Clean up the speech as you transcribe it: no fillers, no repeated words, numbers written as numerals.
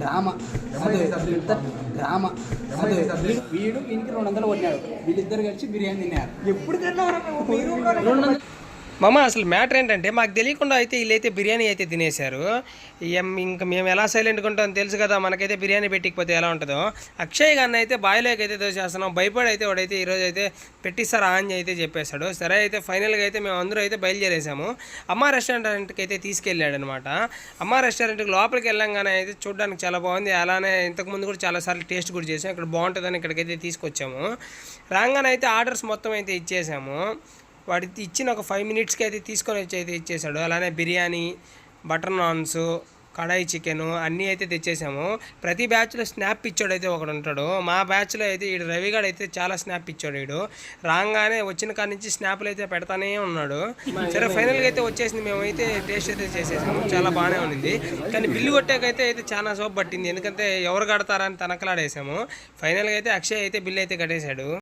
గ్రామ గ్రామ వీడు వీనికి 200 కొట్టాడు. వీళ్ళిద్దరు కలిసి బిర్యానీ తిన్నారు. ఎప్పుడు తిన్నారు? మామ అసలు మ్యాటర్ ఏంటంటే మాకు తెలియకుండా అయితే వీళ్ళైతే బిర్యానీ అయితే తినేశారు. ఇంకా మేము ఎలా సైలెంట్గా ఉంటామో తెలుసు కదా, మనకైతే బిర్యానీ పెట్టికపోతే ఎలా ఉంటుందో. అక్షయ్ గారిని అయితే బాయిలోకి అయితే దోచేస్తున్నాం. భయపడి అయితే వాడైతే ఈరోజు అయితే పెట్టిస్తారు అని అయితే చెప్పేశాడు. సరే అయితే ఫైనల్గా అయితే మేము అందరూ అయితే బయలుదేరేసాము. అమ్మ రెస్టారెంట్కి అయితే తీసుకెళ్ళాడు అనమాట. అమ్మ రెస్టారెంట్కి లోపలికి వెళ్ళంగానే అయితే చూడడానికి చాలా బాగుంది. అలానే ఇంతకుముందు కూడా చాలాసార్లు టేస్ట్ కూడా చేసాం. ఇక్కడ బాగుంటుందని ఇక్కడికైతే తీసుకొచ్చాము. రాగానే అయితే ఆర్డర్స్ మొత్తం అయితే ఇచ్చేసాము. వాడికి ఇచ్చిన ఒక 5 మినిట్స్కి అయితే తీసుకొని వచ్చి అయితే ఇచ్చేసాడు. అలానే బిర్యానీ, బటర్ నాన్స్, కడాయి చికెను అన్నీ అయితే తెచ్చేసాము. ప్రతి బ్యాచ్లో స్నాప్ ఇచ్చాడు అయితే ఒకడు ఉంటాడు. మా బ్యాచ్లో అయితే ఈడు రవిగాడు అయితే చాలా స్నాప్ ఇచ్చాడు. ఈడు రాగానే వచ్చిన కాడి నుంచి స్నాప్లు అయితే పెడతానే ఉన్నాడు. సరే ఫైనల్గా అయితే వచ్చేసింది. మేమైతే టేస్ట్ అయితే చేసేసాము. చాలా బాగానే ఉంది. కానీ బిల్లు కొట్టాకైతే అయితే చాలా సోపు పట్టింది. ఎందుకంటే ఎవరు కడతారని తనకలాడేసాము. ఫైనల్గా అయితే అక్షయ్ అయితే బిల్లు అయితే కట్టేశాడు.